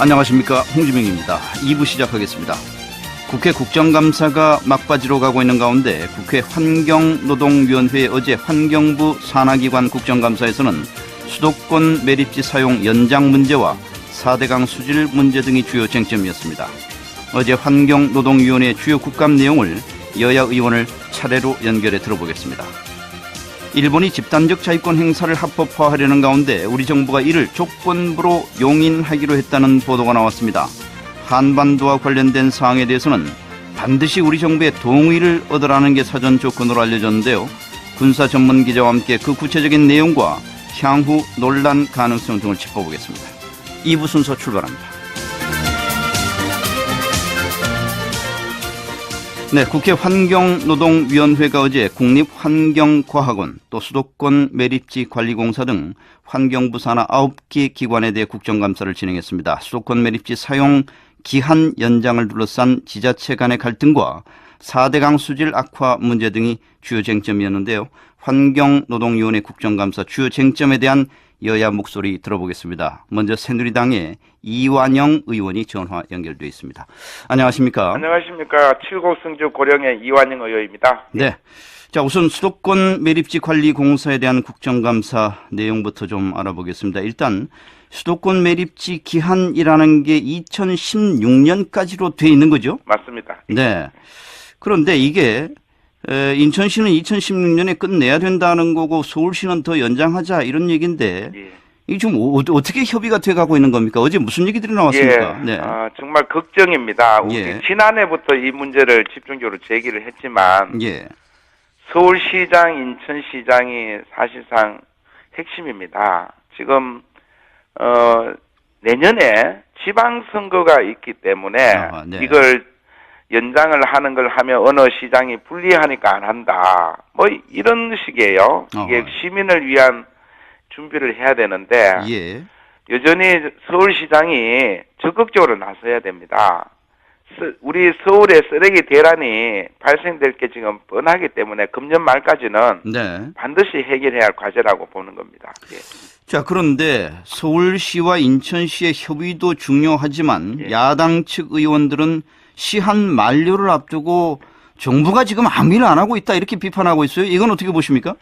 안녕하십니까, 홍지명입니다. 2부 시작하겠습니다. 국회 국정감사가 막바지로 가고 있는 가운데 국회 환경노동위원회 어제 환경부 산하기관 국정감사에서는 수도권 매립지 사용 연장 문제와 4대강 수질 문제 등이 주요 쟁점이었습니다. 어제 환경노동위원회 주요 국감 내용을 여야 의원을 차례로 연결해 들어보겠습니다. 일본이 집단적 자위권 행사를 합법화하려는 가운데 우리 정부가 이를 조건부로 용인하기로 했다는 보도가 나왔습니다. 한반도와 관련된 사항에 대해서는 반드시 우리 정부의 동의를 얻으라는 게 사전 조건으로 알려졌는데요. 군사 전문 기자와 함께 그 구체적인 내용과 향후 논란 가능성 등을 짚어보겠습니다. 2부 순서 출발합니다. 네, 국회 환경노동위원회가 어제 국립환경과학원, 또 수도권 매립지 관리공사 등 환경부 산하 9개 기관에 대해 국정감사를 진행했습니다. 수도권 매립지 사용 기한 연장을 둘러싼 지자체 간의 갈등과 4대강 수질 악화 문제 등이 주요 쟁점이었는데요. 환경노동위원회 국정감사 주요 쟁점에 대한 여야 목소리 들어보겠습니다. 먼저 새누리당의 이완영 의원이 전화 연결되어 있습니다. 안녕하십니까? 안녕하십니까. 칠곡승주 고령의 이완영 의원입니다. 네. 자, 우선 수도권 매립지 관리 공사에 대한 국정감사 내용부터 좀 알아보겠습니다. 일단 수도권 매립지 기한이라는 게 2016년까지로 돼 있는 거죠? 맞습니다. 네. 그런데 이게 인천시는 2016년에 끝내야 된다는 거고 서울시는 더 연장하자 이런 얘기인데 예. 이게 좀 어떻게 협의가 돼가고 있는 겁니까? 어제 무슨 얘기들이 나왔습니까? 예. 네. 정말 걱정입니다. 우리 예. 지난해부터 이 문제를 집중적으로 제기를 했지만 예. 서울시장, 인천시장이 사실상 핵심입니다. 지금 내년에 지방선거가 있기 때문에 네. 이걸 연장을 하는 걸 하면 어느 시장이 불리하니까 안 한다. 뭐 이런 식이에요. 이게 시민을 위한 준비를 해야 되는데 예. 여전히 서울시장이 적극적으로 나서야 됩니다. 우리 서울의 쓰레기 대란이 발생될 게 지금 뻔하기 때문에 금년 말까지는 네. 반드시 해결해야 할 과제라고 보는 겁니다. 예. 자, 그런데 서울시와 인천시의 협의도 중요하지만 예. 야당 측 의원들은 시한 만료를 앞두고 정부가 지금 아무 일 안 하고 있다 이렇게 비판하고 있어요. 이건 어떻게 보십니까?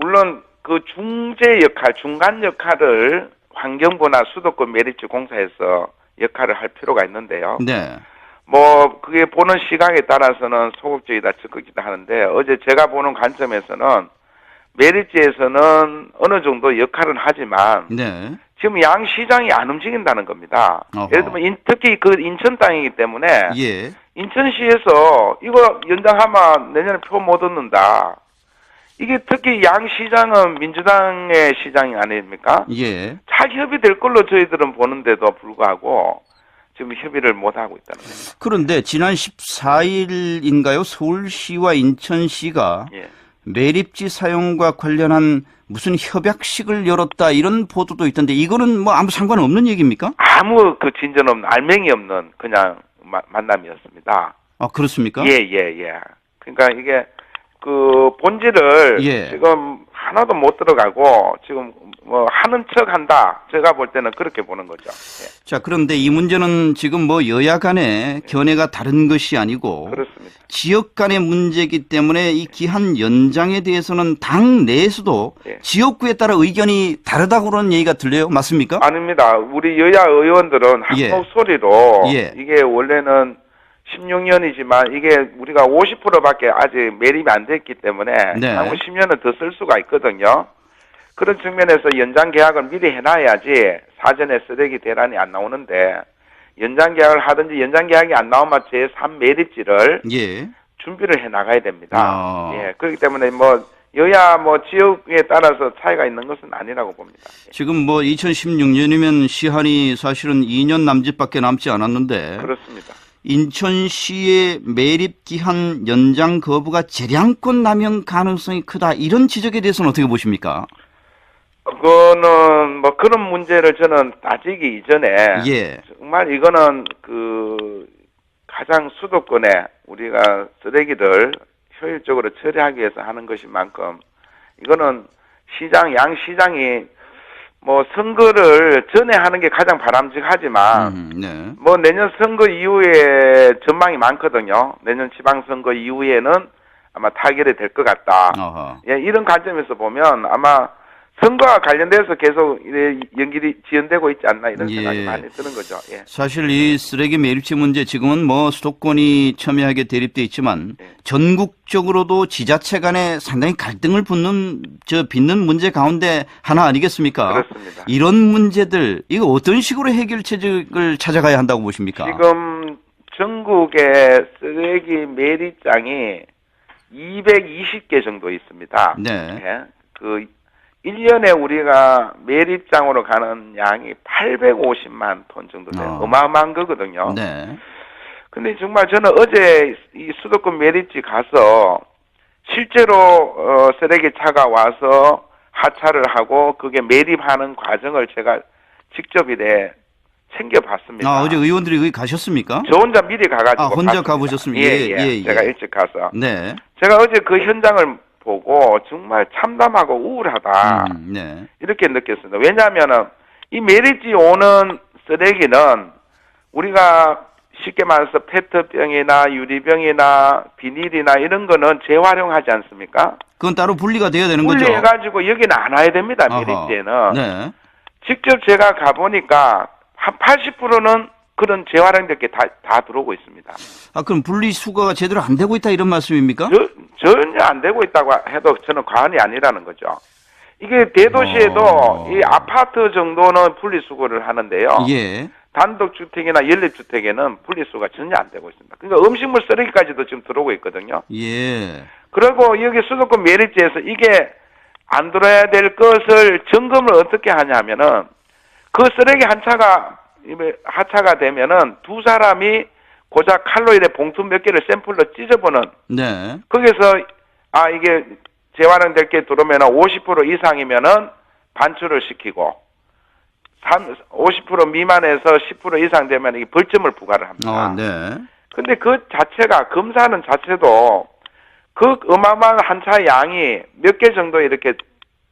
물론 그 중재 역할, 중간 역할을 환경부나 수도권 매립지 공사에서 역할을 할 필요가 있는데요. 네. 뭐 그게 보는 시각에 따라서는 소극적이다, 적극적이다 하는데 어제 제가 보는 관점에서는 매립지에서는 어느 정도 역할은 하지만 네. 지금 양 시장이 안 움직인다는 겁니다. 어허. 예를 들면 특히 그 인천 땅이기 때문에 예. 인천시에서 이거 연장하면 내년에 표 못 얻는다. 이게 특히 양 시장은 민주당의 시장이 아닙니까? 예. 잘 협의될 걸로 저희들은 보는데도 불구하고 지금 협의를 못 하고 있다는 겁니다. 그런데 지난 14일인가요? 서울시와 인천시가 예. 매립지 사용과 관련한 무슨 협약식을 열었다 이런 보도도 있던데 이거는 뭐 아무 상관없는 얘기입니까? 아무 그 진전 없는 알맹이 없는 그냥 만남이었습니다. 아, 그렇습니까? 예. 그러니까 이게 그 본질을 예. 지금 하나도 못 들어가고 지금 뭐 하는 척 한다. 제가 볼 때는 그렇게 보는 거죠. 예. 자, 그런데 이 문제는 지금 뭐 여야 간의 견해가 다른 것이 아니고 그렇습니다. 지역 간의 문제이기 때문에 이 기한 연장에 대해서는 당 내에서도 예. 지역구에 따라 의견이 다르다고 그런 얘기가 들려요. 맞습니까? 아닙니다. 우리 여야 의원들은 한 예. 목소리로 예. 이게 원래는 16년이지만 이게 우리가 50%밖에 아직 매립이 안 됐기 때문에 네. 향후 10년은 더 쓸 수가 있거든요. 그런 측면에서 연장 계약을 미리 해놔야지 사전에 쓰레기 대란이 안 나오는데 연장 계약을 하든지 연장 계약이 안 나오면 제3 매립지를 예. 준비를 해 나가야 됩니다. 아. 예, 그렇기 때문에 뭐 여야 뭐 지역에 따라서 차이가 있는 것은 아니라고 봅니다. 지금 뭐 2016년이면 시한이 사실은 2년 남짓밖에 남지 않았는데 그렇습니다. 인천시의 매립 기한 연장 거부가 재량권 남용 가능성이 크다 이런 지적에 대해서는 어떻게 보십니까? 그거는 뭐 그런 문제를 저는 따지기 이전에 예. 정말 이거는 그 가장 수도권에 우리가 쓰레기를 효율적으로 처리하기 위해서 하는 것인 만큼 이거는 시장 양 시장이 뭐 선거를 전에 하는 게 가장 바람직하지만 네. 뭐 내년 선거 이후에 전망이 많거든요. 내년 지방선거 이후에는 아마 타결이 될 것 같다. 어허. 예, 이런 관점에서 보면 아마 선거와 관련돼서 계속 연기이 지연되고 있지 않나 이런 생각이 많이 드는 거죠. 예. 사실 이 쓰레기 매립지 문제 지금은 뭐 수도권이 첨예하게 대립돼 있지만 전국적으로도 지자체 간에 상당히 갈등을 빚는 문제 가운데 하나 아니겠습니까? 그렇습니다. 이런 문제들 이거 어떤 식으로 해결책을 찾아가야 한다고 보십니까? 지금 전국의 쓰레기 매립장이 220개 정도 있습니다. 네. 예. 그 1년에 우리가 매립장으로 가는 양이 850만 톤 정도 돼요. 어마어마한 거거든요. 네. 근데 정말 저는 어제 이 수도권 매립지 가서 실제로 쓰레기 차가 와서 하차를 하고 그게 매립하는 과정을 제가 직접 이래 챙겨봤습니다. 아, 어제 의원들이 거기 가셨습니까? 저 혼자 미리 가가지고 혼자 봤습니다. 가보셨습니까? 예. 제가 일찍 가서. 네. 제가 어제 그 현장을 보고 정말 참담하고 우울하다. 네. 이렇게 느꼈습니다. 왜냐하면은 이 매립지 오는 쓰레기는 우리가 쉽게 말해서 페트병이나 유리병이나 비닐이나 이런 거는 재활용하지 않습니까? 그건 따로 분리가 돼야 되는 거죠. 분리해가지고 여기는 안 와야 됩니다. 매립지에는. 네. 직접 제가 가보니까 한 80%는 그런 재활용될 게 다 들어오고 있습니다. 아, 그럼 분리수거가 제대로 안 되고 있다 이런 말씀입니까? 전혀 안 되고 있다고 해도 저는 과언이 아니라는 거죠. 이게 대도시에도 이 아파트 정도는 분리수거를 하는데요. 예. 단독주택이나 연립주택에는 분리수거가 전혀 안 되고 있습니다. 그러니까 음식물 쓰레기까지도 지금 들어오고 있거든요. 예. 그리고 여기 수도권 매립지에서 이게 안 들어야 될 것을 점검을 어떻게 하냐면은 그 쓰레기 한 차가 하차가 되면은 두 사람이 고작 칼로 이래 봉투 몇 개를 샘플로 찢어보는. 네. 거기서 이게 재활용될 게 들어오면 50% 이상이면은 반출을 시키고 50% 미만에서 10% 이상 되면 이 벌점을 부과를 합니다. 네. 근데 그 자체가 검사하는 자체도 그 어마어마한 한 차 양이 몇 개 정도 이렇게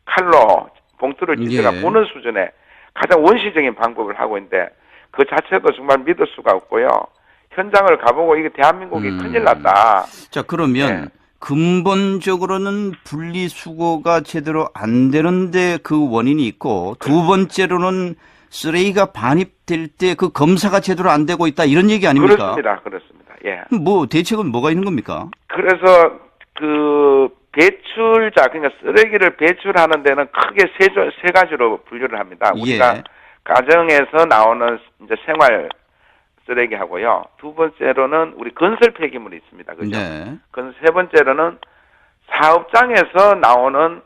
칼로 봉투를 찢어가 보는 수준의 가장 원시적인 방법을 하고 있는데 그 자체도 정말 믿을 수가 없고요. 현장을 가보고 이게 대한민국이 큰일 났다. 자, 그러면 근본적으로는 분리수거가 제대로 안 되는데 그 원인이 있고 두 번째로는 쓰레기가 반입될 때 그 검사가 제대로 안 되고 있다 이런 얘기 아닙니까? 그렇습니다. 예. 뭐 대책은 뭐가 있는 겁니까? 그래서 그 배출자 그러니까 쓰레기를 배출하는 데는 크게 세 가지로 분류를 합니다. 우리가 가정에서 나오는 이제 생활 쓰레기하고요. 두 번째로는 우리 건설 폐기물이 있습니다. 그죠? 네. 세 번째로는 사업장에서 나오는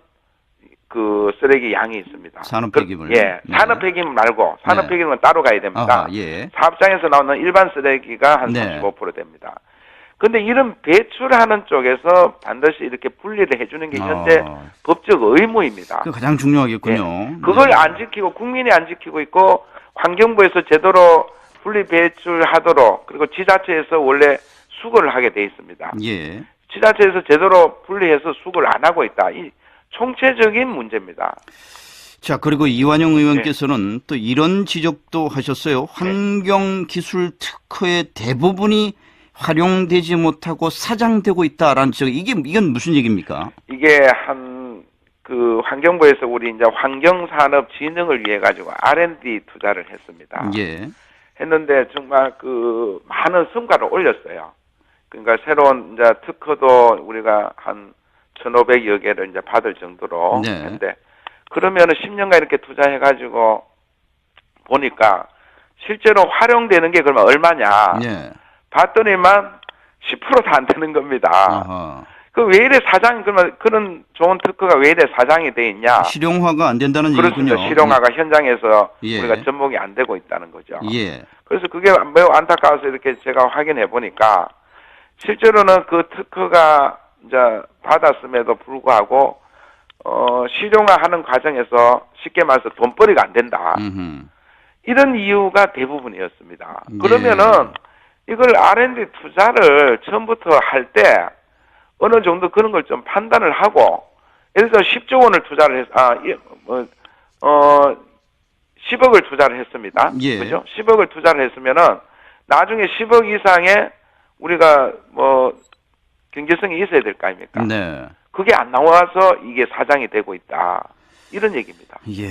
그 쓰레기 양이 있습니다. 산업 폐기물. 산업 폐기물 말고 산업 폐기물은 따로 가야 됩니다. 사업장에서 나오는 일반 쓰레기가 한 35% 됩니다. 근데 이런 배출하는 쪽에서 반드시 이렇게 분리를 해주는 게 현재 법적 의무입니다. 그 가장 중요하겠군요. 그걸 안 지키고 국민이 안 지키고 있고 환경부에서 제대로 분리 배출하도록 그리고 지자체에서 원래 수거를 하게 돼 있습니다. 예. 지자체에서 제대로 분리해서 수거를 안 하고 있다. 이 총체적인 문제입니다. 자, 그리고 이완영 의원께서는 또 이런 지적도 하셨어요. 환경기술 특허의 대부분이 활용되지 못하고 사장되고 있다라는 지적. 이건 무슨 얘기입니까? 이게 그 환경부에서 우리 이제 환경산업 진흥을 위해 가지고 R&D 투자를 했습니다. 예. 했는데 정말 그 많은 성과를 올렸어요. 그러니까 새로운 이제 특허도 우리가 한 1,500여 개를 이제 받을 정도로 했는데 그러면은 10년간 이렇게 투자해 가지고 보니까 실제로 활용되는 게 그러면 얼마냐? 봤더니만 10%도 안 되는 겁니다. 그 왜 이래 그러면 그런 좋은 특허가 왜 이래 사장이 돼 있냐? 실용화가 안 된다는 그렇습니다. 얘기군요. 실용화가 현장에서 우리가 접목이 안 되고 있다는 거죠. 예. 그래서 그게 매우 안타까워서 이렇게 제가 확인해 보니까 실제로는 그 특허가 이제 받았음에도 불구하고 실용화하는 과정에서 쉽게 말해서 돈벌이가 안 된다. 이런 이유가 대부분이었습니다. 그러면은 이걸 R&D 투자를 처음부터 할 때 어느 정도 그런 걸 좀 판단을 하고 예를 들어 10조 원을 투자를 해서 10억을 투자를 했습니다. 예. 그죠? 10억을 투자를 했으면은 나중에 10억 이상의 우리가 뭐 경제성이 있어야 될 거 아닙니까? 네. 그게 안 나와서 이게 사장이 되고 있다. 이런 얘기입니다. 예.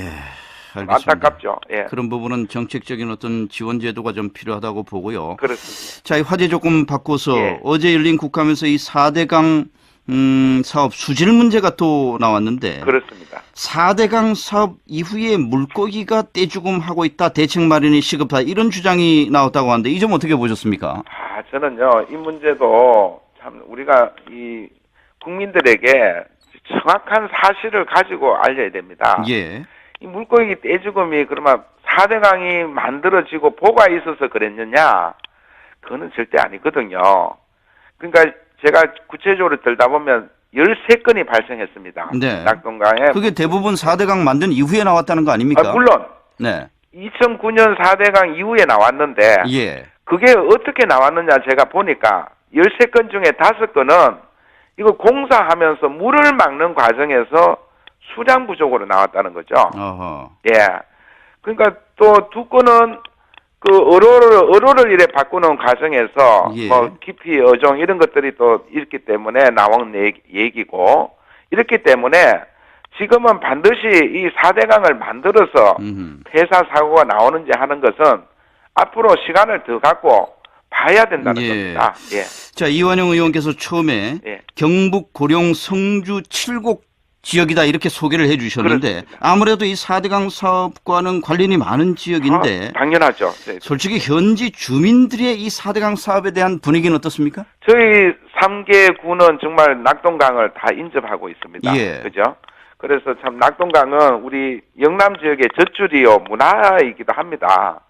알겠습니다. 안타깝죠. 예. 그런 부분은 정책적인 어떤 지원 제도가 좀 필요하다고 보고요. 그렇습니다. 자, 이 화제 조금 바꿔서 예. 어제 열린 국감에서 이 4대강 사업 수질 문제가 또 나왔는데 그렇습니다. 4대강 사업 이후에 물고기가 떼죽음하고 있다. 대책 마련이 시급하다. 이런 주장이 나왔다고 하는데 이 점 어떻게 보셨습니까? 저는요, 이 문제도 참 우리가 이 국민들에게 정확한 사실을 가지고 알려야 됩니다. 예. 이 물고기 떼죽음이 그러면 4대강이 만들어지고 보가 있어서 그랬느냐? 그거는 절대 아니거든요. 그러니까 제가 구체적으로 들다 보면 13건이 발생했습니다. 네. 낙동강에. 그게 대부분 4대강 만든 이후에 나왔다는 거 아닙니까? 물론 네. 2009년 4대강 이후에 나왔는데 예. 그게 어떻게 나왔느냐 제가 보니까 13건 중에 5건은 이거 공사하면서 물을 막는 과정에서 수량 부족으로 나왔다는 거죠. 어허. 예. 그러니까 또 2건은 그 어로를 이래 바꾸는 과정에서 예. 뭐 깊이 어종 이런 것들이 또 있기 때문에 나온 얘기고 이렇기 때문에 지금은 반드시 이 4대강을 만들어서 폐사 사고가 나오는지 하는 것은 앞으로 시간을 더 갖고 봐야 된다는 겁니다. 예. 자, 이완영 의원께서 처음에 예. 경북 고령 성주 칠곡 지역이다 이렇게 소개를 해 주셨는데 그렇습니다. 아무래도 이 4대강 사업과는 관련이 많은 지역인데 당연하죠. 네. 솔직히 현지 주민들의 이 4대강 사업에 대한 분위기는 어떻습니까? 저희 3개 구는 정말 낙동강을 다 인접하고 있습니다. 예. 그죠? 그래서 참 낙동강은 우리 영남 지역의 젖줄이요 문화이기도 합니다.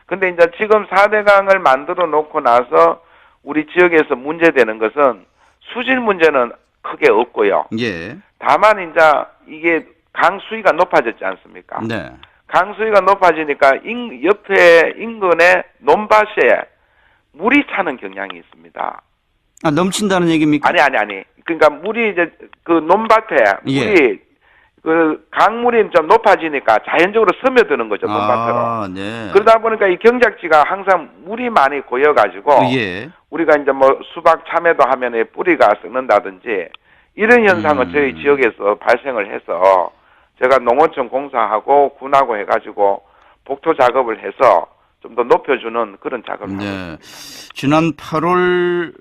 근데 이제 지금 4대강을 만들어 놓고 나서 우리 지역에서 문제되는 것은 수질 문제는 크게 없고요. 예. 다만 이제 이게 강 수위가 높아졌지 않습니까? 네. 강 수위가 높아지니까 옆에 인근의 논밭에 물이 차는 경향이 있습니다. 아, 넘친다는 얘기입니까? 아니. 그러니까 물이 이제 그 논밭에 예. 물이 그 강물이 좀 높아지니까 자연적으로 스며드는 거죠, 논밭으로. 아, 네. 그러다 보니까 이 경작지가 항상 물이 많이 고여가지고 예. 우리가 이제 뭐 수박 참외도 하면 뿌리가 썩는다든지 이런 현상은 저희 지역에서 발생을 해서 제가 농어촌 공사하고 군하고 해가지고 복토 작업을 해서 좀 더 높여주는 그런 작업을 하고 있습니다. 지난 8월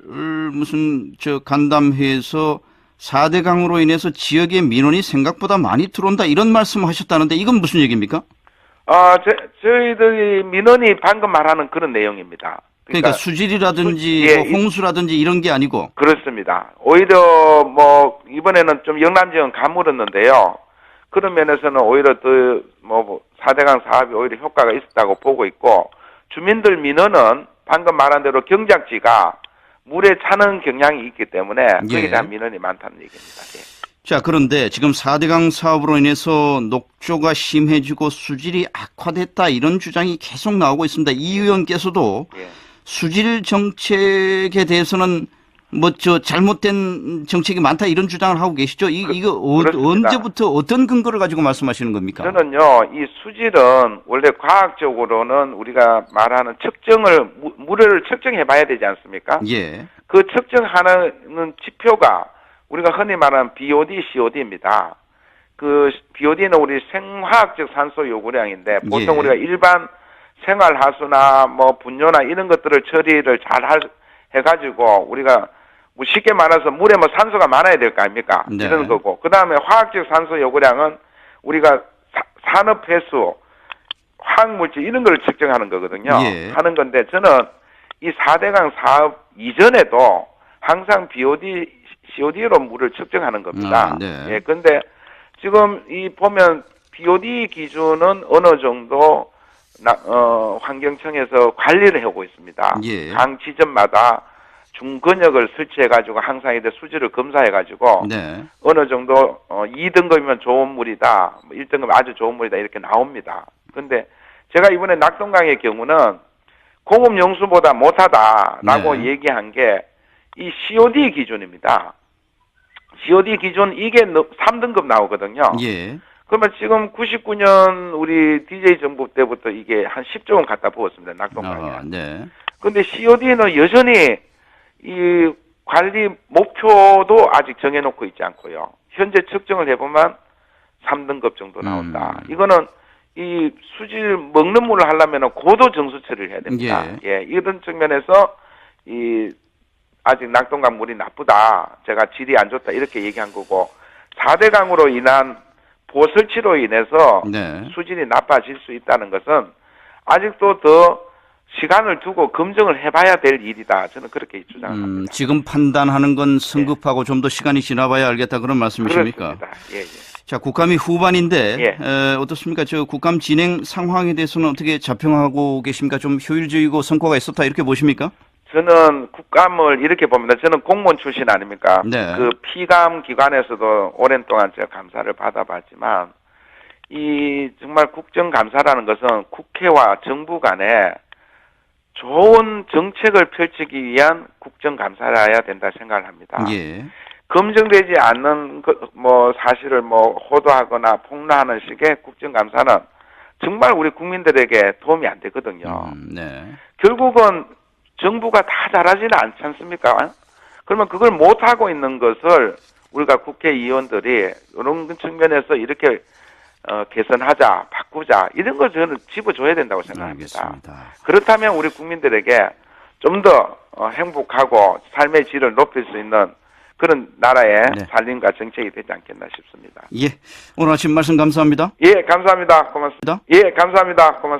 무슨 저 간담회에서 4대강으로 인해서 지역의 민원이 생각보다 많이 들어온다 이런 말씀하셨다는데 이건 무슨 얘기입니까? 저희들이 민원이 방금 말하는 그런 내용입니다. 그러니까 수질이라든지 예, 뭐 홍수라든지 이런 게 아니고. 그렇습니다. 오히려 뭐 이번에는 좀 영남 지역은 가물었는데요. 그런 면에서는 오히려 더 뭐 4대강 사업이 오히려 효과가 있었다고 보고 있고 주민들 민원은 방금 말한 대로 경작지가 물에 차는 경향이 있기 때문에 거기에 대한 민원이 많다는 얘기입니다. 예. 자, 그런데 지금 4대강 사업으로 인해서 녹조가 심해지고 수질이 악화됐다 이런 주장이 계속 나오고 있습니다. 이 의원께서도 예. 수질 정책에 대해서는 뭐 저 잘못된 정책이 많다 이런 주장을 하고 계시죠? 이거 그렇습니다. 언제부터 어떤 근거를 가지고 말씀하시는 겁니까? 저는요, 이 수질은 원래 과학적으로는 우리가 말하는 측정을 물을 측정해 봐야 되지 않습니까? 예. 그 측정하는 지표가 우리가 흔히 말하는 BOD, COD입니다. 그 BOD는 우리 생화학적 산소 요구량인데 보통 예. 우리가 일반 생활하수나 뭐 분뇨나 이런 것들을 처리를 잘 해가지고 우리가 뭐 쉽게 말해서 물에 뭐 산소가 많아야 될 거 아닙니까? 네. 이런 거고 그 다음에 화학적 산소 요구량은 우리가 산업 폐수, 화학물질 이런 걸 측정하는 거거든요. 예. 하는 건데 저는 이 4대강 사업 이전에도 항상 BOD, COD로 물을 측정하는 겁니다. 네. 예, 근데 지금 이 보면 BOD 기준은 어느 정도 환경청에서 관리를 하고 있습니다. 예. 강 지점마다 중근역을 설치해가지고 항상 이제 수질을 검사해가지고 네. 어느 정도 2등급이면 좋은 물이다, 1등급이면 아주 좋은 물이다 이렇게 나옵니다. 근데 제가 이번에 낙동강의 경우는 공업 용수보다 못하다라고 네. 얘기한 게 이 COD 기준입니다. COD 기준 이게 3등급 나오거든요. 예. 그러면 지금 99년 우리 DJ 정부 때부터 이게 한 10조 원 갖다 부었습니다. 낙동강에. 네. 근데 COD는 여전히 이 관리 목표도 아직 정해놓고 있지 않고요. 현재 측정을 해보면 3등급 정도 나온다. 이거는 이 수질 먹는 물을 하려면 고도 정수 처리를 해야 됩니다. 예, 이런 측면에서 이 아직 낙동강 물이 나쁘다. 제가 질이 안 좋다. 이렇게 얘기한 거고 4대강으로 인한 보설치로 인해서 수질이 나빠질 수 있다는 것은 아직도 더 시간을 두고 검증을 해봐야 될 일이다. 저는 그렇게 주장합니다. 지금 판단하는 건 성급하고 좀 더 시간이 지나봐야 알겠다 그런 말씀이십니까? 그렇습니다. 예, 예. 자, 국감이 후반인데 어떻습니까? 저 국감 진행 상황에 대해서는 어떻게 자평하고 계십니까? 좀 효율적이고 성과가 있었다 이렇게 보십니까? 저는 국감을 이렇게 봅니다. 저는 공무원 출신 아닙니까? 네. 그 피감 기관에서도 오랜 동안 제가 감사를 받아봤지만 이 정말 국정감사라는 것은 국회와 정부 간에 좋은 정책을 펼치기 위한 국정감사라야 된다 생각을 합니다. 예. 검증되지 않는 뭐 사실을 뭐 호도하거나 폭로하는 식의 국정감사는 정말 우리 국민들에게 도움이 안 되거든요. 네. 결국은 정부가 다 잘하지는 않지 않습니까? 그러면 그걸 못하고 있는 것을 우리가 국회의원들이 이런 측면에서 이렇게 개선하자, 바꾸자 이런 걸 저는 집어줘야 된다고 생각합니다. 알겠습니다. 그렇다면 우리 국민들에게 좀 더 행복하고 삶의 질을 높일 수 있는 그런 나라의 살림과 정책이 되지 않겠나 싶습니다. 예, 오늘 아침 말씀 감사합니다. 예, 감사합니다. 고맙습니다. 예, 감사합니다. 고맙습니다.